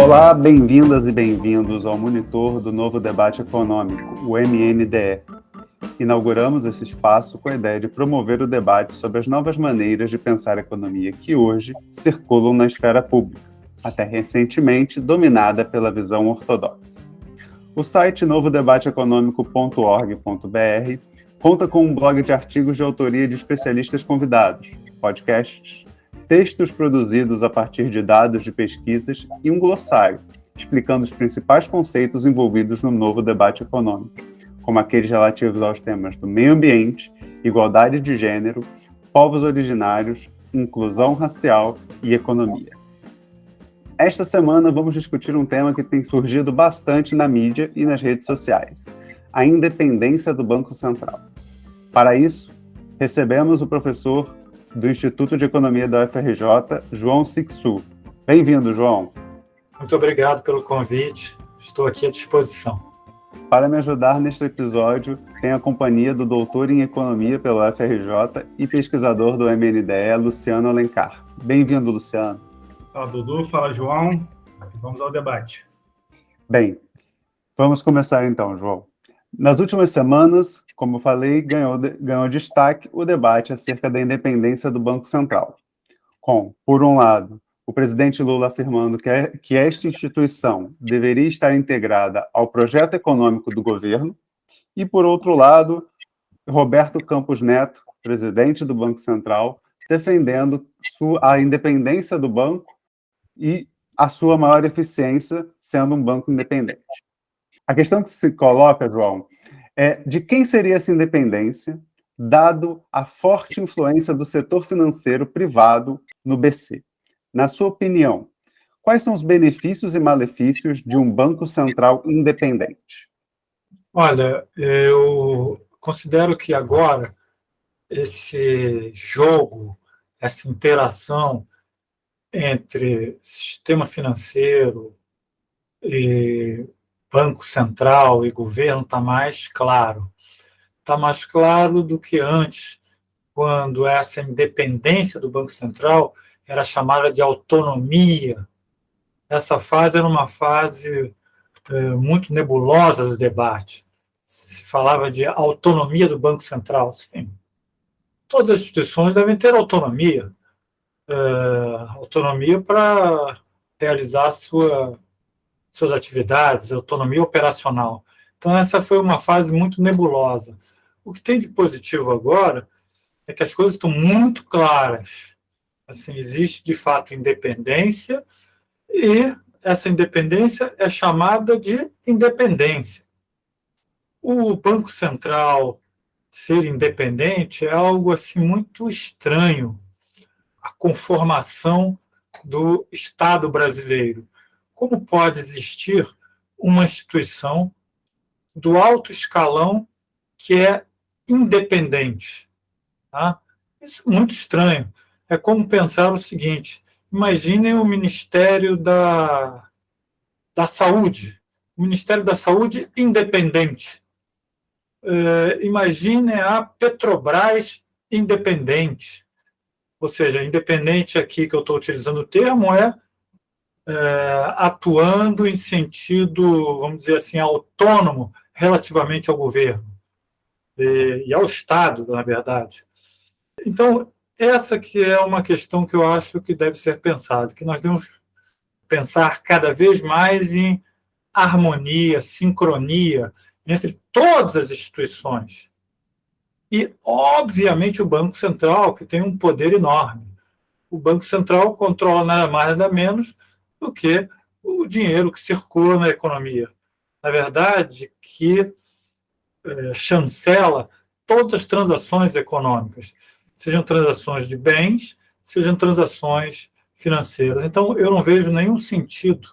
Olá, bem-vindas e bem-vindos ao monitor do Novo Debate Econômico, o MNDE. Inauguramos esse espaço com a ideia de promover o debate sobre as novas maneiras de pensar a economia que hoje circulam na esfera pública, até recentemente dominada pela visão ortodoxa. O site novodebateeconômico.org.br conta com um blog de artigos de autoria de especialistas convidados, podcasts, textos produzidos a partir de dados de pesquisas e um glossário, explicando os principais conceitos envolvidos no novo debate econômico, como aqueles relativos aos temas do meio ambiente, igualdade de gênero, povos originários, inclusão racial e economia. Esta semana vamos discutir um tema que tem surgido bastante na mídia e nas redes sociais: a independência do Banco Central. Para isso, recebemos o professor do Instituto de Economia da UFRJ, João Sixu. Bem-vindo, João. Muito obrigado pelo convite, estou aqui à disposição. Para me ajudar neste episódio, tem a companhia do doutor em Economia pela UFRJ e pesquisador do MNDE, Luciano Alencar. Bem-vindo, Luciano. Fala, Dudu. Fala, João. Vamos ao debate. Bem, vamos começar então, João. Nas últimas semanas, como falei, ganhou destaque o debate acerca da independência do Banco Central. Com, por um lado, o presidente Lula afirmando que esta instituição deveria estar integrada ao projeto econômico do governo, e, por outro lado, Roberto Campos Neto, presidente do Banco Central, defendendo a independência do banco e a sua maior eficiência sendo um banco independente. A questão que se coloca, João, é de quem seria essa independência, dado a forte influência do setor financeiro privado no BC. Na sua opinião, quais são os benefícios e malefícios de um banco central independente? Olha, eu considero que agora esse jogo, essa interação entre sistema financeiro e Banco Central e governo está mais claro. Está mais claro do que antes, quando essa independência do Banco Central era chamada de autonomia. Essa fase era uma fase muito nebulosa do debate. Se falava de autonomia do Banco Central. Sim. Todas as instituições devem ter autonomia. Autonomia para realizar suas atividades, autonomia operacional. Então, essa foi uma fase muito nebulosa. O que tem de positivo agora é que as coisas estão muito claras. Assim, existe, de fato, independência, e essa independência é chamada de independência. O Banco Central ser independente é algo assim muito estranho, a conformação do Estado brasileiro. Como pode existir uma instituição do alto escalão que é independente? Tá? Isso é muito estranho. É como pensar o seguinte: imaginem o Ministério da Saúde, o Ministério da Saúde independente. Imagine a Petrobras independente. Ou seja, independente aqui que eu estou utilizando o termo atuando em sentido, vamos dizer assim, autônomo relativamente ao governo e ao Estado, na verdade. Então, essa que é uma questão que eu acho que deve ser pensada, que nós devemos pensar cada vez mais em harmonia, sincronia entre todas as instituições. E, obviamente, o Banco Central, que tem um poder enorme. O Banco Central controla nada mais, nada menos do que o dinheiro que circula na economia. Na verdade, que chancela todas as transações econômicas, sejam transações de bens, sejam transações financeiras. Então, eu não vejo nenhum sentido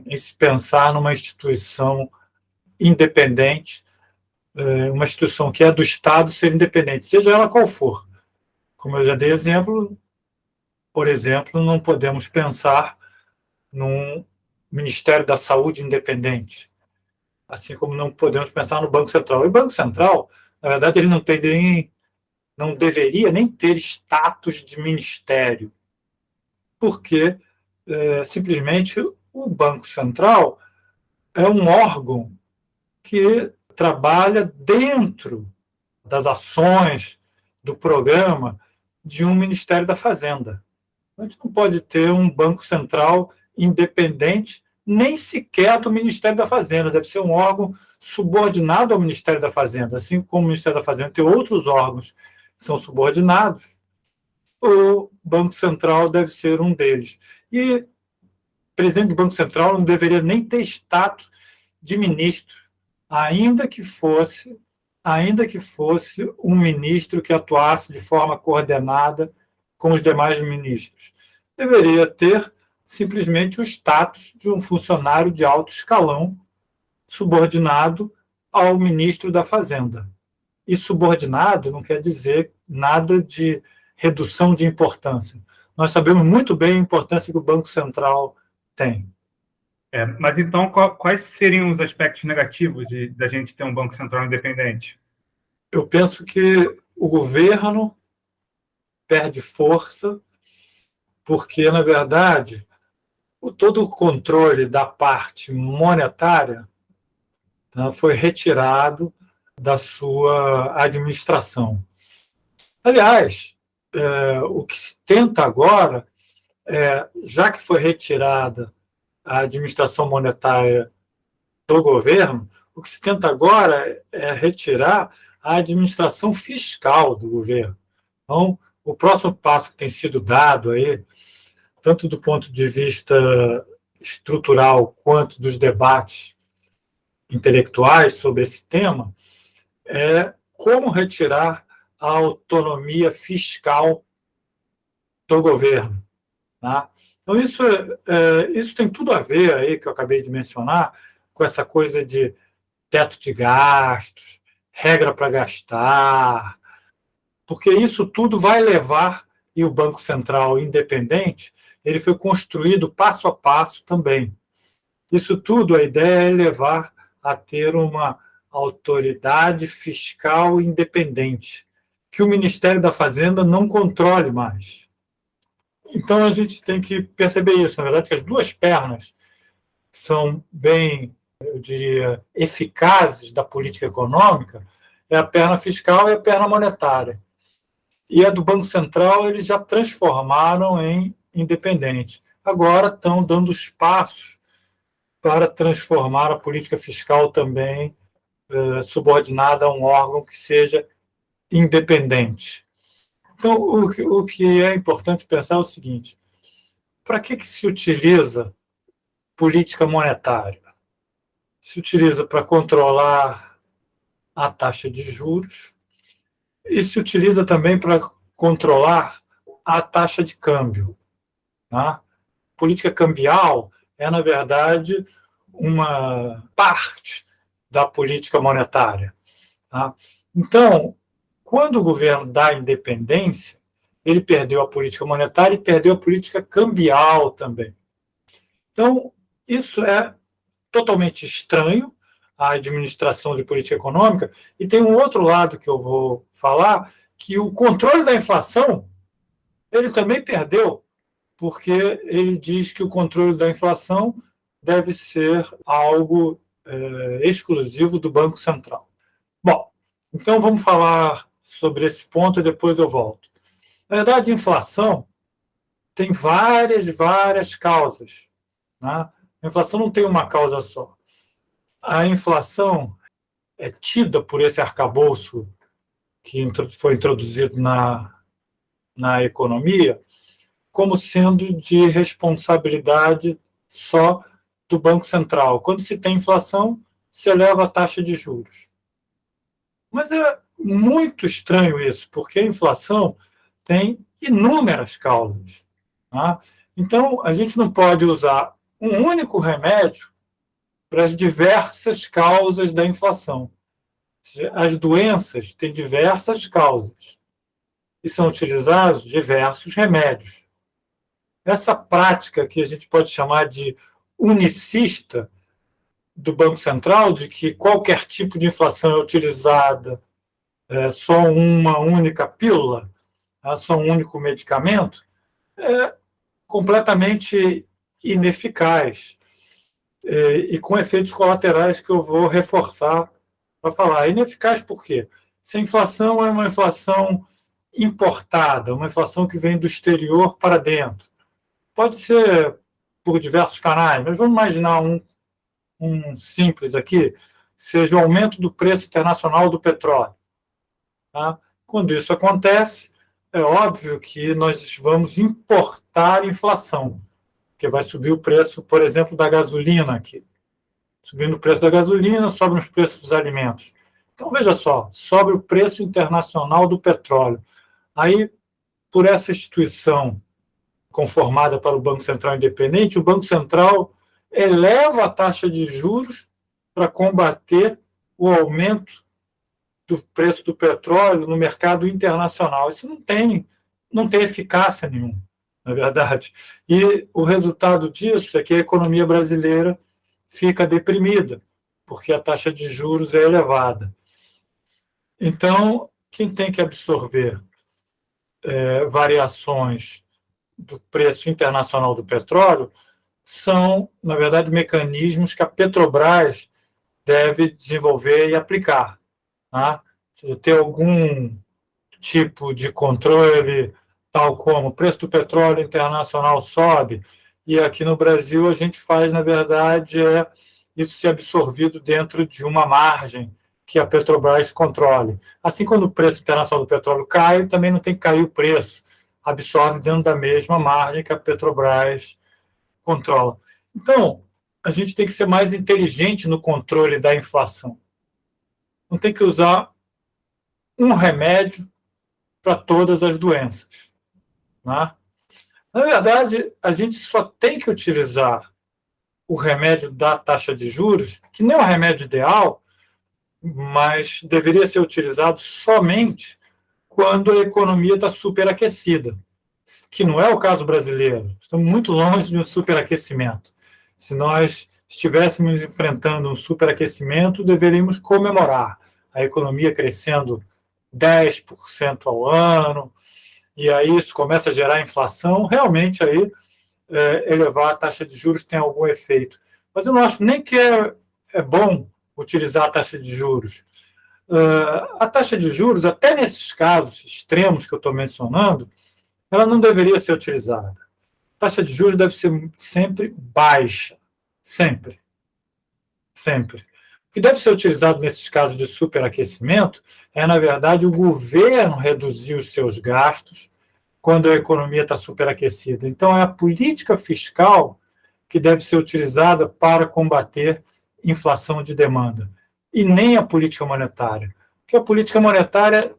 em se pensar numa instituição independente, uma instituição que é do Estado ser independente, seja ela qual for. Como eu já dei exemplo, por exemplo, não podemos pensar num Ministério da Saúde independente, assim como não podemos pensar no Banco Central. E o Banco Central, na verdade, ele não deveria nem ter status de ministério, porque simplesmente o Banco Central é um órgão que trabalha dentro das ações do programa de um Ministério da Fazenda. A gente não pode ter um Banco Central independente, nem sequer do Ministério da Fazenda. Deve ser um órgão subordinado ao Ministério da Fazenda. Assim como o Ministério da Fazenda tem outros órgãos que são subordinados, o Banco Central deve ser um deles. E o presidente do Banco Central não deveria nem ter status de ministro, ainda que fosse um ministro que atuasse de forma coordenada com os demais ministros. Deveria ter simplesmente o status de um funcionário de alto escalão subordinado ao ministro da Fazenda. E subordinado não quer dizer nada de redução de importância. Nós sabemos muito bem a importância que o Banco Central tem. Mas então, quais seriam os aspectos negativos da gente ter um Banco Central independente? Eu penso que o governo perde força porque, na verdade, todo o controle da parte monetária, né, foi retirado da sua administração. Aliás, o que se tenta agora, já que foi retirada a administração monetária do governo, o que se tenta agora é retirar a administração fiscal do governo. Então, o próximo passo que tem sido dado aí, tanto do ponto de vista estrutural quanto dos debates intelectuais sobre esse tema, é como retirar a autonomia fiscal do governo. Tá? Então, isso tem tudo a ver aí, que eu acabei de mencionar, com essa coisa de teto de gastos, regra para gastar, porque isso tudo vai levar, e o Banco Central independente, ele foi construído passo a passo também. Isso tudo, a ideia é levar a ter uma autoridade fiscal independente, que o Ministério da Fazenda não controle mais. Então, a gente tem que perceber isso, na verdade, que as duas pernas são bem, eu diria, eficazes da política econômica, é a perna fiscal e a perna monetária. E a do Banco Central eles já transformaram em independente. Agora estão dando os passos para transformar a política fiscal também subordinada a um órgão que seja independente. Então, o que é importante pensar é o seguinte: para que se utiliza política monetária? Se utiliza para controlar a taxa de juros e se utiliza também para controlar a taxa de câmbio. Tá? Política cambial é, na verdade, uma parte da política monetária. Tá? Então, quando o governo dá independência, ele perdeu a política monetária e perdeu a política cambial também. Então, isso é totalmente estranho à administração de política econômica. E tem um outro lado que eu vou falar, que o controle da inflação ele também perdeu, porque ele diz que o controle da inflação deve ser algo exclusivo do Banco Central. Bom, então vamos falar sobre esse ponto e depois eu volto. Na verdade, a inflação tem várias causas. Né? A inflação não tem uma causa só. A inflação é tida por esse arcabouço que foi introduzido na economia como sendo de responsabilidade só do Banco Central. Quando se tem inflação, se eleva a taxa de juros. Mas é muito estranho isso, porque a inflação tem inúmeras causas. Tá? Então, a gente não pode usar um único remédio para as diversas causas da inflação. As doenças têm diversas causas e são utilizados diversos remédios. Essa prática que a gente pode chamar de unicista do Banco Central, de que qualquer tipo de inflação é utilizada só uma única pílula, só um único medicamento, é completamente ineficaz. e com efeitos colaterais que eu vou reforçar para falar. Ineficaz por quê? Se a inflação é uma inflação importada, uma inflação que vem do exterior para dentro, pode ser por diversos canais, mas vamos imaginar um simples aqui, seja o aumento do preço internacional do petróleo. Tá? Quando isso acontece, é óbvio que nós vamos importar inflação, porque vai subir o preço, por exemplo, da gasolina aqui. Subindo o preço da gasolina, sobe os preços dos alimentos. Então, veja só, sobe o preço internacional do petróleo. Aí, por essa instituição conformada para o Banco Central Independente, o Banco Central eleva a taxa de juros para combater o aumento do preço do petróleo no mercado internacional. Isso não tem eficácia nenhuma, na verdade. E o resultado disso é que a economia brasileira fica deprimida, porque a taxa de juros é elevada. Então, quem tem que absorver variações do preço internacional do petróleo são, na verdade, mecanismos que a Petrobras deve desenvolver e aplicar. Tá? Ter algum tipo de controle, tal como o preço do petróleo internacional sobe, e aqui no Brasil a gente faz, na verdade, isso ser absorvido dentro de uma margem que a Petrobras controle. Assim, quando o preço internacional do petróleo cai, também não tem que cair o preço, absorve dentro da mesma margem que a Petrobras controla. Então, a gente tem que ser mais inteligente no controle da inflação. Não tem que usar um remédio para todas as doenças. Né? Na verdade, a gente só tem que utilizar o remédio da taxa de juros, que não é o remédio ideal, mas deveria ser utilizado somente quando a economia está superaquecida, que não é o caso brasileiro. Estamos muito longe de um superaquecimento. Se nós estivéssemos enfrentando um superaquecimento, deveríamos comemorar a economia crescendo 10% ao ano, e aí isso começa a gerar inflação, realmente aí elevar a taxa de juros tem algum efeito. Mas eu não acho nem que é bom utilizar a taxa de juros. A taxa de juros, até nesses casos extremos que eu estou mencionando, ela não deveria ser utilizada. A taxa de juros deve ser sempre baixa. Sempre. Sempre. O que deve ser utilizado nesses casos de superaquecimento é, na verdade, o governo reduzir os seus gastos quando a economia está superaquecida. Então, é a política fiscal que deve ser utilizada para combater inflação de demanda, e nem a política monetária. Porque a política monetária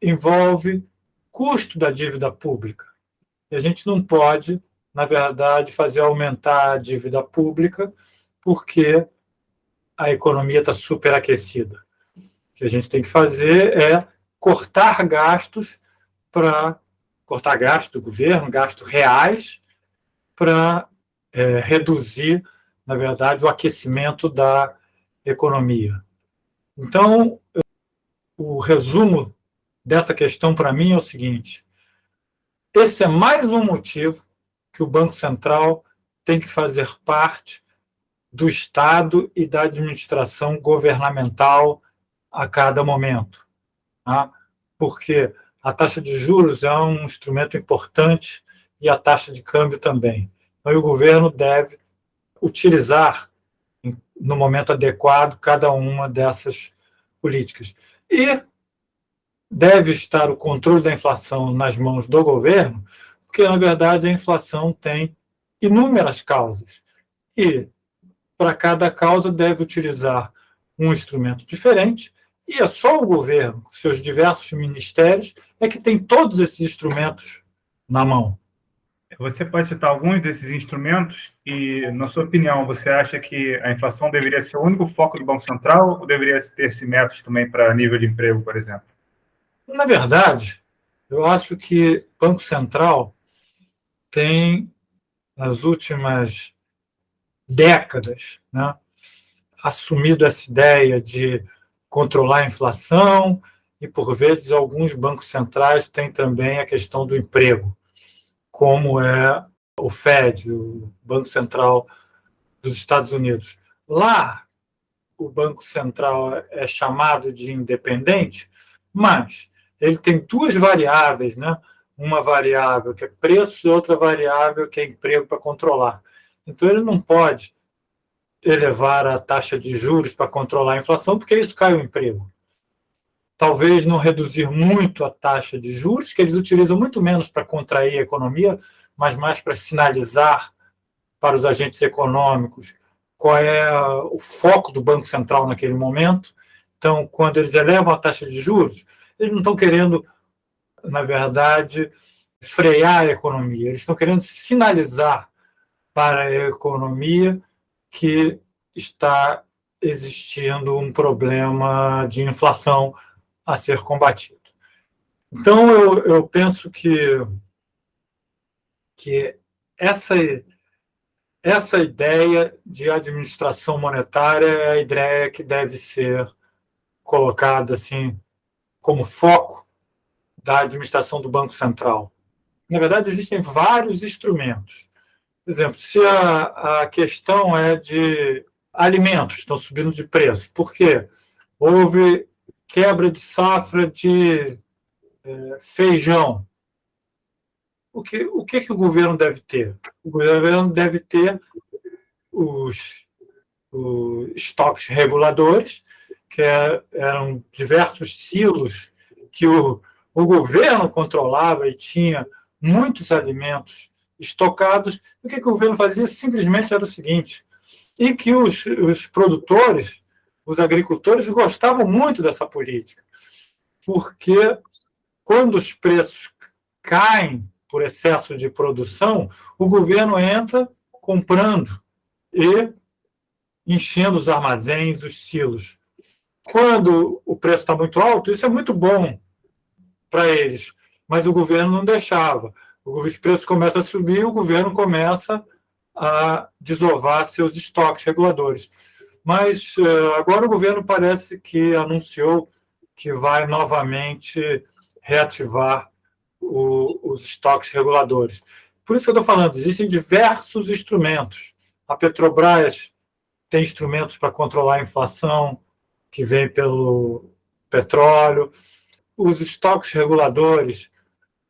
envolve custo da dívida pública. E a gente não pode, na verdade, fazer aumentar a dívida pública porque a economia está superaquecida. O que a gente tem que fazer é cortar gastos do governo, gastos reais, para reduzir, na verdade, o aquecimento da economia. Então, o resumo dessa questão para mim é o seguinte: esse é mais um motivo que o Banco Central tem que fazer parte do Estado e da administração governamental a cada momento. Tá? Porque a taxa de juros é um instrumento importante e a taxa de câmbio também. Então, o governo deve utilizar, no momento adequado, cada uma dessas políticas. E deve estar o controle da inflação nas mãos do governo, porque, na verdade, a inflação tem inúmeras causas. E, para cada causa, deve utilizar um instrumento diferente, e é só o governo, com seus diversos ministérios, é que tem todos esses instrumentos na mão. Você pode citar alguns desses instrumentos e, na sua opinião, você acha que a inflação deveria ser o único foco do Banco Central ou deveria ter-se métodos também para nível de emprego, por exemplo? Na verdade, eu acho que o Banco Central tem, nas últimas décadas, né, assumido essa ideia de controlar a inflação e, por vezes, alguns bancos centrais têm também a questão do emprego, como é o Fed, o Banco Central dos Estados Unidos. Lá, o Banco Central é chamado de independente, mas ele tem duas variáveis, né? Uma variável que é preço e outra variável que é emprego para controlar. Então, ele não pode elevar a taxa de juros para controlar a inflação, porque isso cai o emprego. Talvez não reduzir muito a taxa de juros, que eles utilizam muito menos para contrair a economia, mas mais para sinalizar para os agentes econômicos qual é o foco do Banco Central naquele momento. Então, quando eles elevam a taxa de juros, eles não estão querendo, na verdade, frear a economia, eles estão querendo sinalizar para a economia que está existindo um problema de inflação a ser combatido. Então, eu penso que essa ideia de administração monetária é a ideia que deve ser colocada assim como foco da administração do Banco Central. Na verdade, existem vários instrumentos. Por exemplo, se a questão é de alimentos, estão subindo de preço, por quê? Houve quebra de safra de feijão. O que o governo deve ter? O governo deve ter os estoques reguladores, que eram diversos silos que o governo controlava e tinha muitos alimentos estocados. O que o governo fazia simplesmente era o seguinte, e que os produtores, os agricultores, gostavam muito dessa política, porque quando os preços caem por excesso de produção, o governo entra comprando e enchendo os armazéns, os silos. Quando o preço está muito alto, isso é muito bom para eles, mas o governo não deixava. Os preços começam a subir, o governo começa a desovar seus estoques reguladores. Mas agora o governo parece que anunciou que vai novamente reativar os estoques reguladores. Por isso que eu estou falando, existem diversos instrumentos. A Petrobras tem instrumentos para controlar a inflação que vem pelo petróleo. Os estoques reguladores,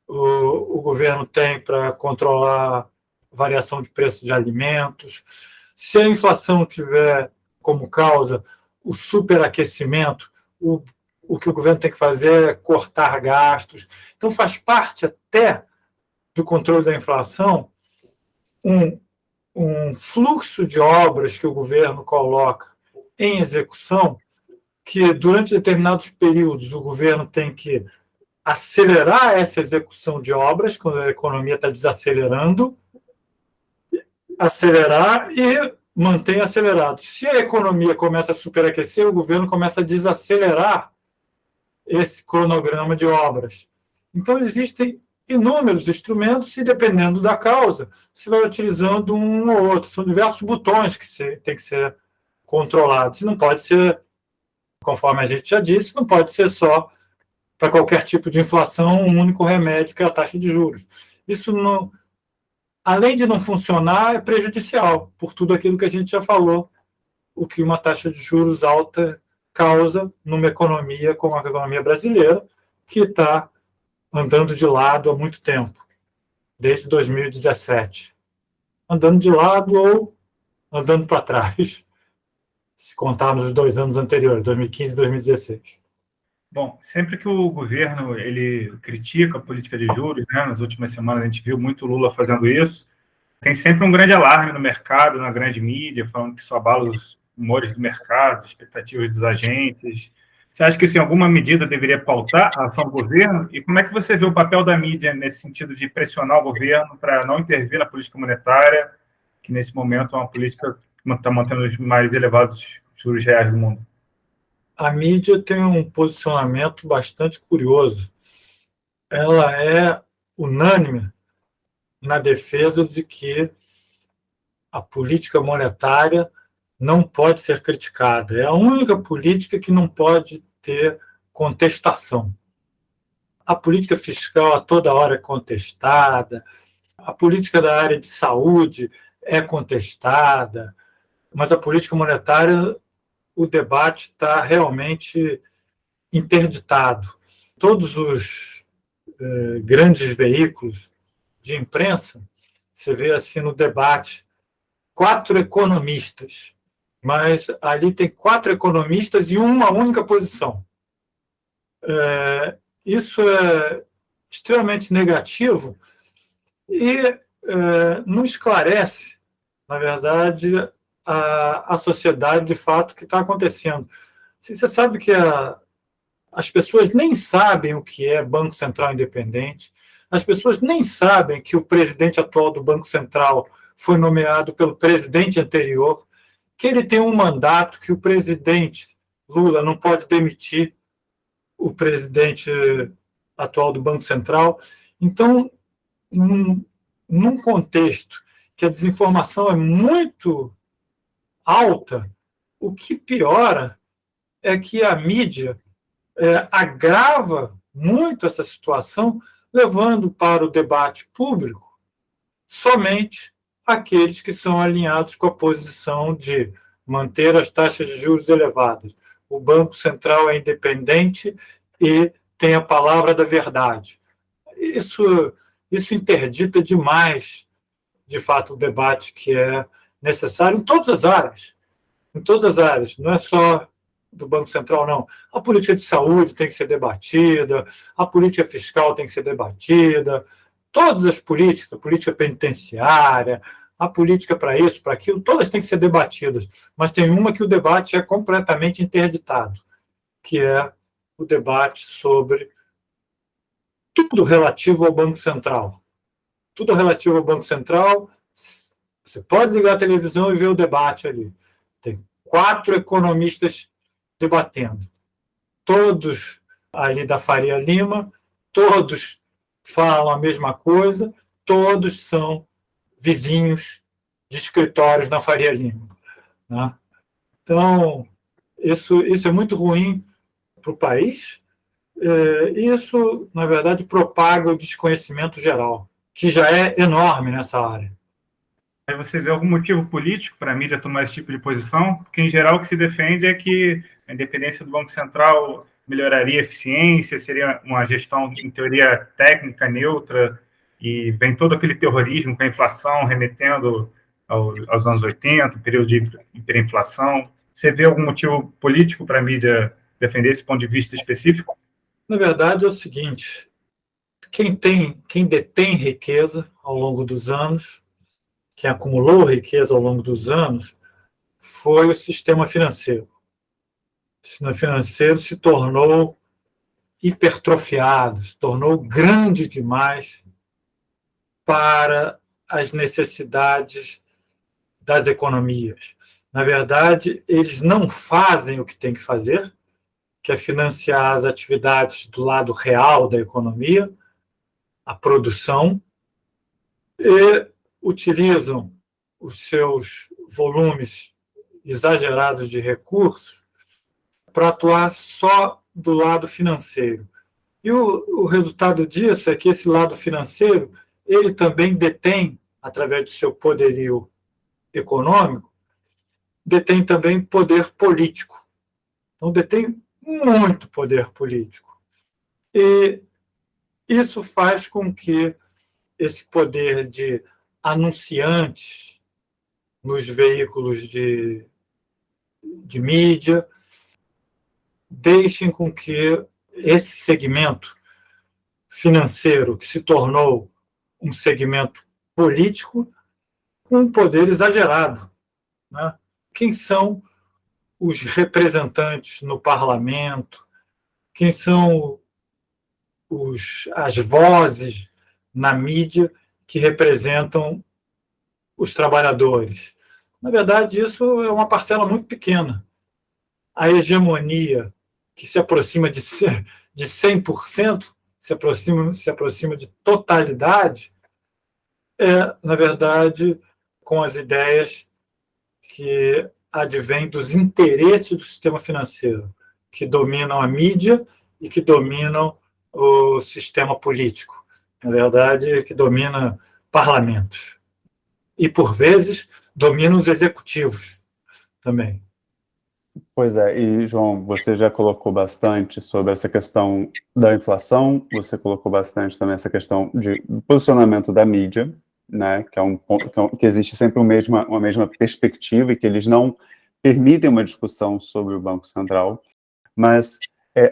o governo tem para controlar variação de preço de alimentos. Se a inflação tiver como causa o superaquecimento, o que o governo tem que fazer é cortar gastos. Então, faz parte até do controle da inflação um fluxo de obras que o governo coloca em execução, que durante determinados períodos o governo tem que acelerar essa execução de obras, quando a economia está desacelerando, acelerar e manter acelerado. Se a economia começa a superaquecer, o governo começa a desacelerar esse cronograma de obras. Então, existem inúmeros instrumentos e, dependendo da causa, você vai utilizando um ou outro. São diversos botões que têm que ser controlados. E não pode ser, conforme a gente já disse, não pode ser só para qualquer tipo de inflação um único remédio, que é a taxa de juros. Isso, não, além de não funcionar, é prejudicial por tudo aquilo que a gente já falou, o que uma taxa de juros alta causa numa economia como a economia brasileira, que está andando de lado há muito tempo, desde 2017. Andando de lado ou andando para trás, se contarmos os 2 anos anteriores, 2015 e 2016. Bom, sempre que o governo ele critica a política de juros, né, nas últimas semanas a gente viu muito Lula fazendo isso, tem sempre um grande alarme no mercado, na grande mídia, falando que isso abala os humores do mercado, as expectativas dos agentes. Você acha que isso, em alguma medida, deveria pautar a ação do governo? E como é que você vê o papel da mídia nesse sentido de pressionar o governo para não intervir na política monetária, que nesse momento é uma política que está mantendo os mais elevados juros reais do mundo? A mídia tem um posicionamento bastante curioso. Ela é unânime na defesa de que a política monetária não pode ser criticada. É a única política que não pode ter contestação. A política fiscal a toda hora é contestada, a política da área de saúde é contestada, mas a política monetária, o debate está realmente interditado. Todos os grandes veículos de imprensa, você vê assim no debate, 4 economistas, mas ali tem 4 economistas e uma única posição. Isso é extremamente negativo e não esclarece, na verdade, a sociedade de fato que está acontecendo. Você sabe que as pessoas nem sabem o que é Banco Central Independente, as pessoas nem sabem que o presidente atual do Banco Central foi nomeado pelo presidente anterior, que ele tem um mandato que o presidente Lula não pode demitir o presidente atual do Banco Central. Então, num contexto que a desinformação é muito alta, o que piora é que a mídia agrava muito essa situação, levando para o debate público somente aqueles que são alinhados com a posição de manter as taxas de juros elevadas. O Banco Central é independente e tem a palavra da verdade. Isso interdita demais, de fato, o debate que é necessário em todas as áreas. Em todas as áreas, não é só do Banco Central, não. A política de saúde tem que ser debatida, a política fiscal tem que ser debatida, todas as políticas, a política penitenciária, a política para isso, para aquilo, todas têm que ser debatidas, mas tem uma que o debate é completamente interditado, que é o debate sobre tudo relativo ao Banco Central. Tudo relativo ao Banco Central, você pode ligar a televisão e ver o debate ali. Tem 4 economistas debatendo. Todos ali da Faria Lima, todos falam a mesma coisa, todos são vizinhos de escritórios na Faria Lima. Né? Então, isso é muito ruim para o país. Isso, na verdade, propaga o desconhecimento geral, que já é enorme nessa área. Aí você vê algum motivo político para a mídia tomar esse tipo de posição? Porque, em geral, o que se defende é que a independência do Banco Central melhoraria a eficiência, seria uma gestão, em teoria, técnica, neutra, e vem todo aquele terrorismo com a inflação, remetendo aos anos 80, período de hiperinflação. Você vê algum motivo político para a mídia defender esse ponto de vista específico? Na verdade, é o seguinte, quem detém riqueza ao longo dos anos, quem acumulou riqueza ao longo dos anos, foi o sistema financeiro. O sistema financeiro se tornou hipertrofiado, se tornou grande demais para as necessidades das economias. Na verdade, eles não fazem o que tem que fazer, que é financiar as atividades do lado real da economia, a produção, e utilizam os seus volumes exagerados de recursos para atuar só do lado financeiro. E o resultado disso é que esse lado financeiro, ele também detém, através do seu poderio econômico, detém também poder político. Então, detém muito poder político. E isso faz com que esse poder de anunciantes nos veículos de mídia deixem com que esse segmento financeiro, que se tornou um segmento político, com um poder exagerado. Né? Quem são os representantes no parlamento? Quem são as vozes na mídia que representam os trabalhadores? Na verdade, isso é uma parcela muito pequena. A hegemonia que se aproxima de 100%, se aproxima de totalidade, na verdade, com as ideias que advêm dos interesses do sistema financeiro, que dominam a mídia e que dominam o sistema político. Na verdade, que domina parlamentos. E, por vezes, dominam os executivos. também. Pois é, e João, você já colocou bastante sobre essa questão da inflação, você colocou bastante também essa questão de posicionamento da mídia, né, que é um ponto que existe sempre uma mesma perspectiva e que eles não permitem uma discussão sobre o Banco Central, mas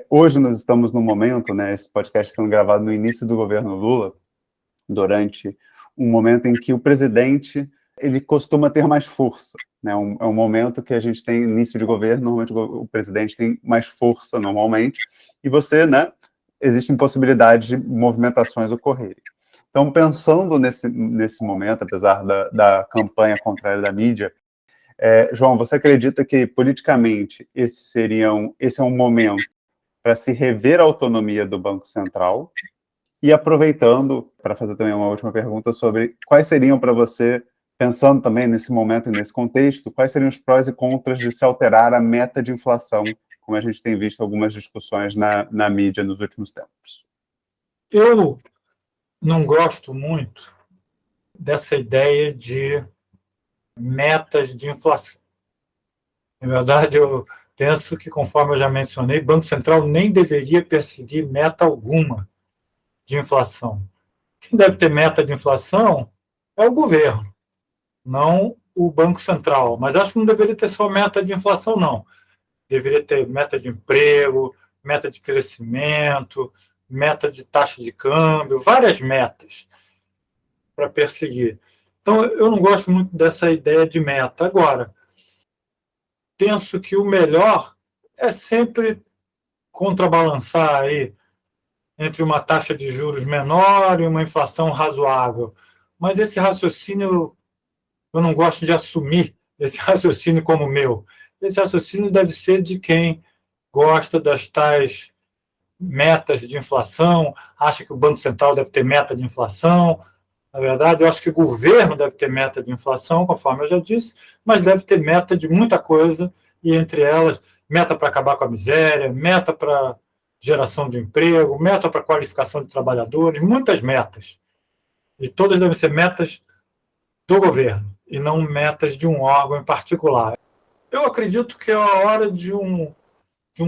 hoje nós estamos num momento, né, esse podcast sendo gravado no início do governo Lula, durante um momento em que o presidente ele costuma ter mais força, né? É um momento que a gente tem início de governo, normalmente o presidente tem mais força normalmente, e você, né, existem possibilidades de movimentações ocorrerem. Então, pensando nesse momento, apesar da campanha contrária da mídia, João, você acredita que politicamente esse é um momento para se rever a autonomia do Banco Central? E aproveitando para fazer também uma última pergunta sobre quais seriam para você, pensando também nesse momento e nesse contexto, quais seriam os prós e contras de se alterar a meta de inflação, como a gente tem visto algumas discussões na mídia nos últimos tempos? Eu não gosto muito dessa ideia de metas de inflação. Na verdade, eu penso que, conforme eu já mencionei, o Banco Central nem deveria perseguir meta alguma de inflação. Quem deve ter meta de inflação é o governo, não o Banco Central. Mas acho que não deveria ter só meta de inflação, não. Deveria ter meta de emprego, meta de crescimento, meta de taxa de câmbio, várias metas para perseguir. Então, eu não gosto muito dessa ideia de meta. Agora, penso que o melhor é sempre contrabalançar aí entre uma taxa de juros menor e uma inflação razoável. Mas esse raciocínio, eu não gosto de assumir esse raciocínio como meu. Esse raciocínio deve ser de quem gosta das tais metas de inflação, acha que o Banco Central deve ter meta de inflação. Na verdade, eu acho que o governo deve ter meta de inflação, conforme eu já disse, mas deve ter meta de muita coisa, e entre elas, meta para acabar com a miséria, meta para geração de emprego, meta para qualificação de trabalhadores, muitas metas. E todas devem ser metas do governo, e não metas de um órgão em particular. Eu acredito que é a hora de um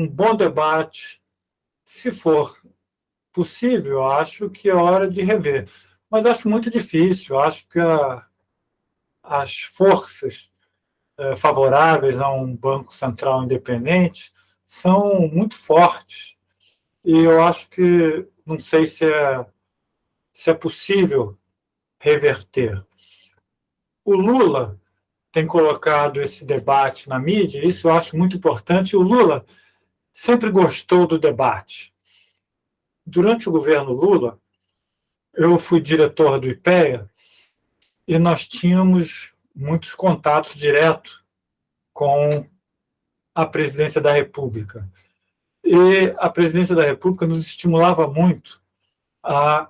bom debate, se for possível, acho que é hora de rever. Mas acho muito difícil, acho que as forças favoráveis a um Banco Central independente são muito fortes. E eu acho que não sei se é possível reverter. O Lula tem colocado esse debate na mídia, e isso eu acho muito importante. O Lula sempre gostou do debate. Durante o governo Lula, eu fui diretor do IPEA e nós tínhamos muitos contatos diretos com a presidência da República. E a presidência da República nos estimulava muito a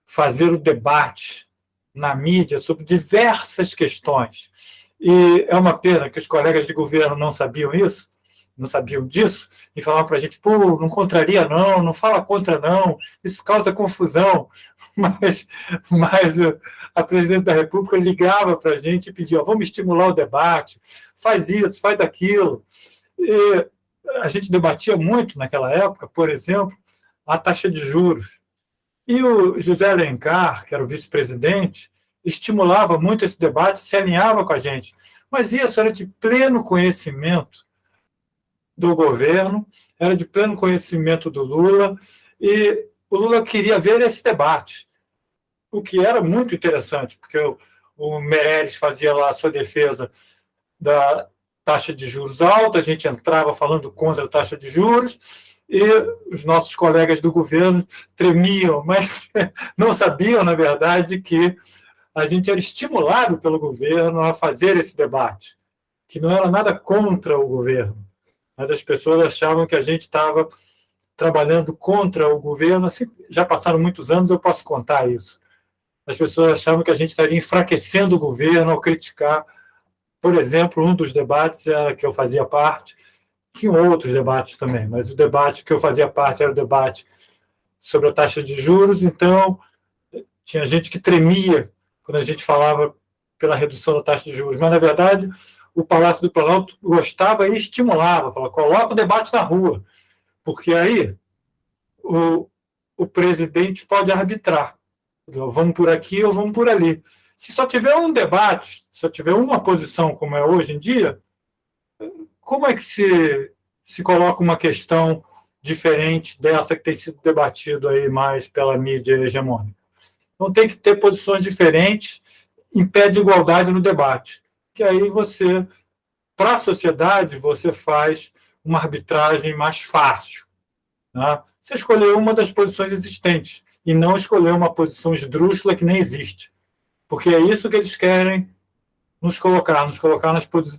fazer o debate na mídia sobre diversas questões. E é uma pena que os colegas de governo não sabiam isso, não sabiam disso, e falavam para a gente, pô, não contraria não, não fala contra não, isso causa confusão. Mas a presidente da República ligava para a gente e pedia, vamos estimular o debate, faz isso, faz aquilo. E a gente debatia muito naquela época, por exemplo, a taxa de juros. E o José Alencar, que era o vice-presidente, estimulava muito esse debate, se alinhava com a gente. Mas isso era de pleno conhecimento do governo, era de pleno conhecimento do Lula, e o Lula queria ver esse debate, o que era muito interessante, porque o Meirelles fazia lá a sua defesa da taxa de juros alta, a gente entrava falando contra a taxa de juros, e os nossos colegas do governo tremiam, mas não sabiam, na verdade, que a gente era estimulado pelo governo a fazer esse debate, que não era nada contra o governo, mas as pessoas achavam que a gente estava trabalhando contra o governo. Assim, já passaram muitos anos, eu posso contar isso. As pessoas achavam que a gente estaria enfraquecendo o governo ao criticar. Por exemplo, um dos debates era que eu fazia parte, tinha outros debates também, mas o debate que eu fazia parte era o debate sobre a taxa de juros, então tinha gente que tremia quando a gente falava pela redução da taxa de juros, mas, na verdade, o Palácio do Planalto gostava e estimulava, falava, coloca o debate na rua, porque aí o presidente pode arbitrar. Vamos por aqui ou vamos por ali. Se só tiver um debate, se só tiver uma posição como é hoje em dia, como é que se coloca uma questão diferente dessa que tem sido debatido aí mais pela mídia hegemônica? Não tem que ter posições diferentes, impede igualdade no debate. Que aí você, para a sociedade, você faz uma arbitragem mais fácil. Né? Você escolheu uma das posições existentes e não escolher uma posição esdrúxula que nem existe. Porque é isso que eles querem nos colocar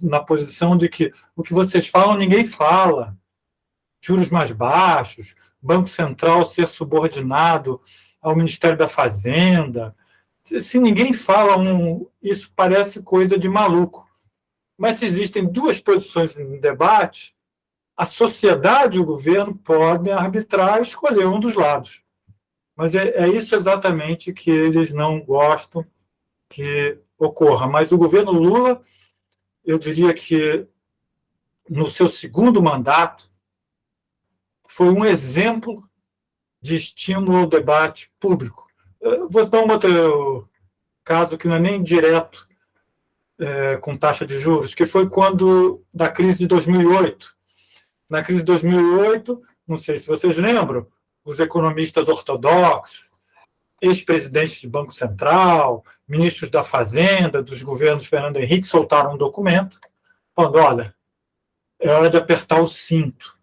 na posição de que o que vocês falam, ninguém fala. Juros mais baixos, Banco Central ser subordinado ao Ministério da Fazenda. Se ninguém fala, isso parece coisa de maluco. Mas se existem duas posições em debate, a sociedade e o governo podem arbitrar e escolher um dos lados. Mas é isso exatamente que eles não gostam que ocorra. Mas o governo Lula, eu diria que no seu segundo mandato, foi um exemplo de estímulo ao debate público. Eu vou dar um outro caso que não é nem direto com taxa de juros, que foi quando da crise de 2008. Na crise de 2008, não sei se vocês lembram, os economistas ortodoxos, ex-presidentes de Banco Central, ministros da Fazenda, dos governos Fernando Henrique, soltaram um documento falando, olha, é hora de apertar o cinto,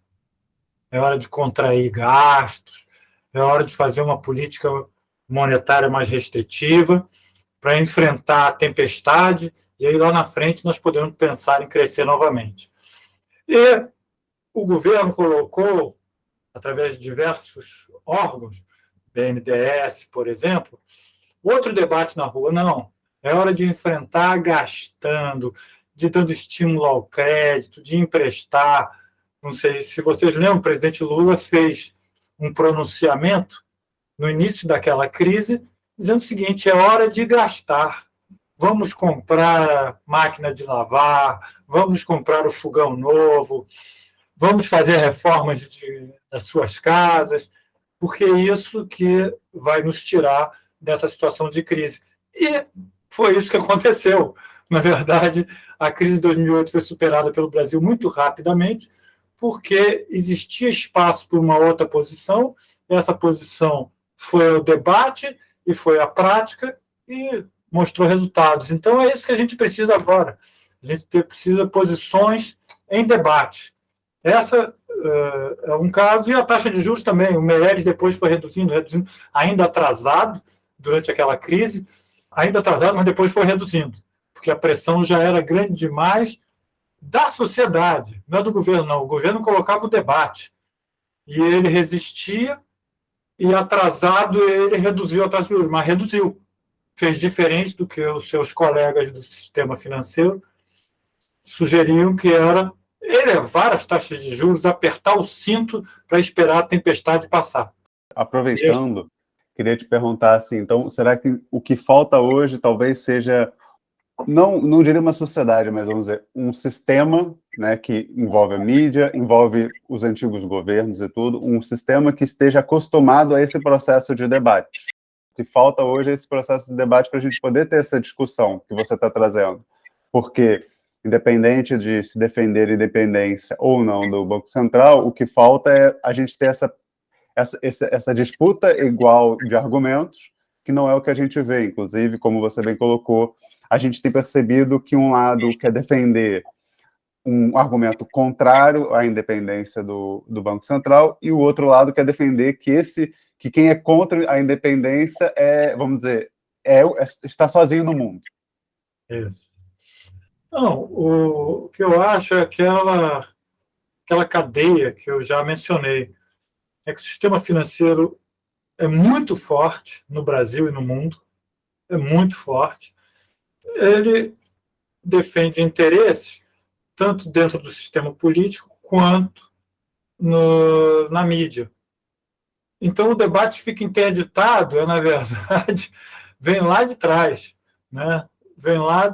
é hora de contrair gastos, é hora de fazer uma política monetária mais restritiva para enfrentar a tempestade e aí lá na frente nós podemos pensar em crescer novamente. E o governo colocou, através de diversos órgãos, BNDES, por exemplo, outro debate na rua. Não, é hora de enfrentar gastando, de dando estímulo ao crédito, de emprestar. Não sei se vocês lembram, o presidente Lula fez um pronunciamento no início daquela crise, dizendo o seguinte, é hora de gastar. Vamos comprar máquina de lavar, vamos comprar o fogão novo, vamos fazer reformas das suas casas, porque é isso que vai nos tirar dessa situação de crise. E foi isso que aconteceu. Na verdade, a crise de 2008 foi superada pelo Brasil muito rapidamente, porque existia espaço para uma outra posição, essa posição foi o debate e foi a prática e mostrou resultados. Então, é isso que a gente precisa agora. A gente precisa posições em debate. Essa é um caso, e a taxa de juros também. O Meirelles depois foi reduzindo, ainda atrasado durante aquela crise, ainda atrasado, mas depois foi reduzindo, porque a pressão já era grande demais da sociedade, não é do governo, não. O governo colocava o debate, e ele resistia, e atrasado ele reduziu a taxa de juros, mas reduziu. Fez diferente do que os seus colegas do sistema financeiro sugeriam, que era elevar as taxas de juros, apertar o cinto para esperar a tempestade passar. Aproveitando, queria te perguntar assim, então, será que o que falta hoje talvez seja, não diria uma sociedade, mas vamos dizer, um sistema, né, que envolve a mídia, envolve os antigos governos e tudo, um sistema que esteja acostumado a esse processo de debate? O que falta hoje é esse processo de debate para a gente poder ter essa discussão que você está trazendo. Porque, independente de se defender a independência ou não do Banco Central, o que falta é a gente ter essa disputa igual de argumentos, que não é o que a gente vê. Inclusive, como você bem colocou, a gente tem percebido que um lado quer defender um argumento contrário à independência do Banco Central e o outro lado quer defender que quem é contra a independência vamos dizer, está sozinho no mundo. Isso. Não, o que eu acho é aquela cadeia que eu já mencionei. É que o sistema financeiro é muito forte no Brasil e no mundo, é muito forte. Ele defende interesses tanto dentro do sistema político quanto na mídia. Então, o debate fica interditado, na verdade, vem lá de trás, né? Vem lá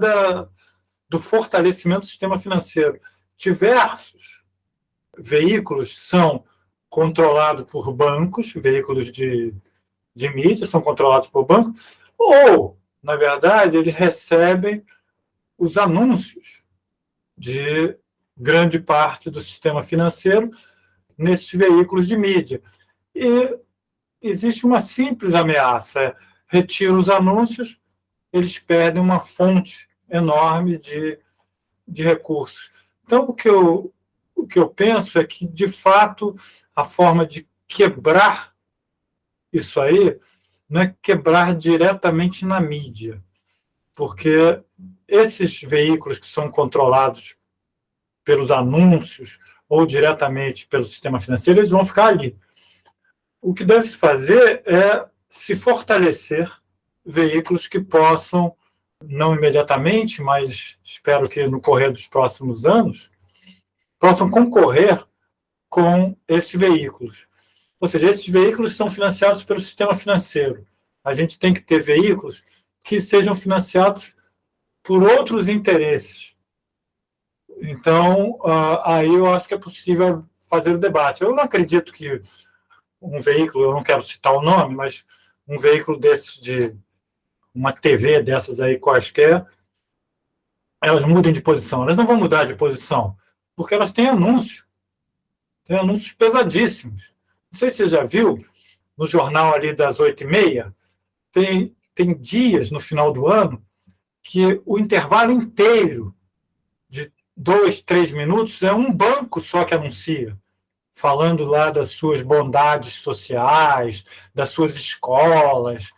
do fortalecimento do sistema financeiro. Diversos veículos são controlados por bancos, veículos de mídia são controlados por bancos, ou, na verdade, eles recebem os anúncios de grande parte do sistema financeiro nesses veículos de mídia. E existe uma simples ameaça: retira os anúncios, eles perdem uma fonte enorme de recursos. Então, o que eu penso é que, de fato, a forma de quebrar isso aí não é quebrar diretamente na mídia, porque esses veículos que são controlados pelos anúncios ou diretamente pelo sistema financeiro, eles vão ficar ali. O que deve se fazer é se fortalecer veículos que possam, não imediatamente, mas espero que no correr dos próximos anos, possam concorrer com esses veículos. Ou seja, esses veículos são financiados pelo sistema financeiro. A gente tem que ter veículos que sejam financiados por outros interesses. Então, aí eu acho que é possível fazer o debate. Eu não acredito que um veículo, eu não quero citar o nome, mas um veículo desses, de uma TV dessas aí quaisquer, elas mudem de posição. Elas não vão mudar de posição, porque elas têm anúncios pesadíssimos. Não sei se você já viu, no jornal ali das 8h30, tem dias no final do ano que o intervalo inteiro de 2, 3 minutos é um banco só que anuncia, falando lá das suas bondades sociais, das suas escolas,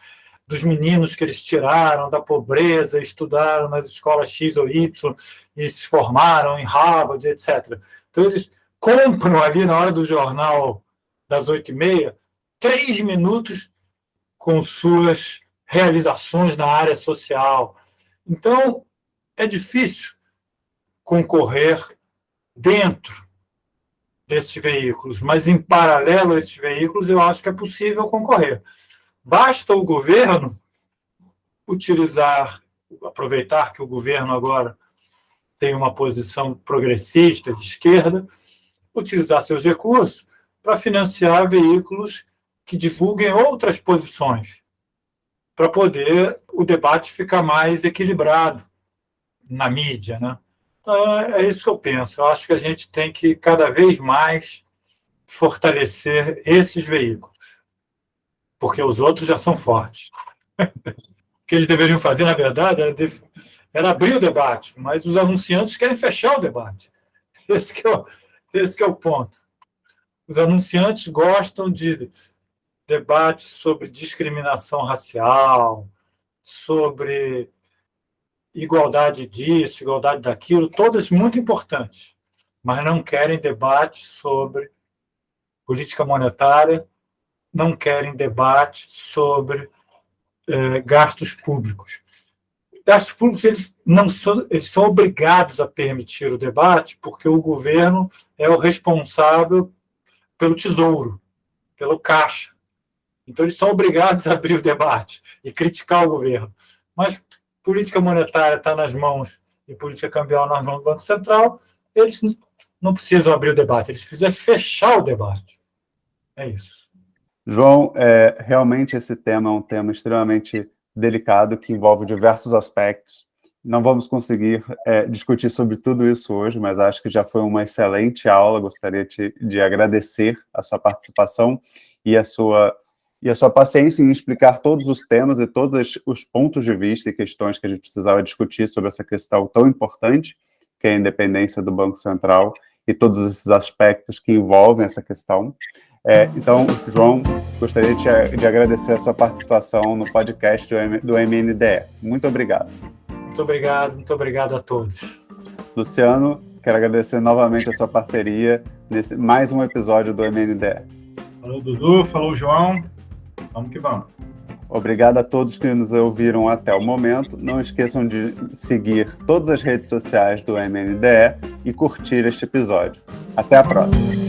dos meninos que eles tiraram da pobreza, estudaram nas escolas X ou Y e se formaram em Harvard, etc. Então, eles compram ali na hora do jornal das 8h30, 3 minutos com suas realizações na área social. Então, é difícil concorrer dentro desses veículos, mas em paralelo a esses veículos eu acho que é possível concorrer. Basta o governo aproveitar que o governo agora tem uma posição progressista, de esquerda, utilizar seus recursos para financiar veículos que divulguem outras posições, para poder o debate ficar mais equilibrado na mídia, né? Então, é isso que eu penso. Eu acho que a gente tem que cada vez mais fortalecer esses veículos, porque os outros já são fortes. O que eles deveriam fazer, na verdade, era abrir o debate, mas os anunciantes querem fechar o debate. Esse que é o ponto. Os anunciantes gostam de debates sobre discriminação racial, sobre igualdade disso, igualdade daquilo, todas muito importantes, mas não querem debate sobre política monetária, não querem debate sobre gastos públicos. Gastos públicos, eles são obrigados a permitir o debate, porque o governo é o responsável pelo tesouro, pelo caixa. Então, eles são obrigados a abrir o debate e criticar o governo. Mas política monetária está nas mãos e política cambial nas mãos do Banco Central, eles não precisam abrir o debate, eles precisam fechar o debate. É isso. João, realmente esse tema é um tema extremamente delicado, que envolve diversos aspectos. Não vamos conseguir discutir sobre tudo isso hoje, mas acho que já foi uma excelente aula. Gostaria de agradecer a sua participação e a sua paciência em explicar todos os temas e todos os pontos de vista e questões que a gente precisava discutir sobre essa questão tão importante, que é a independência do Banco Central e todos esses aspectos que envolvem essa questão. Então, João, gostaria de agradecer a sua participação no podcast do MNDE. Muito obrigado. Muito obrigado a todos. Luciano, quero agradecer novamente a sua parceria nesse mais um episódio do MNDE. Falou, Dudu, falou, João. Vamos que vamos. Obrigado a todos que nos ouviram até o momento. Não esqueçam de seguir todas as redes sociais do MNDE e curtir este episódio. Até a próxima.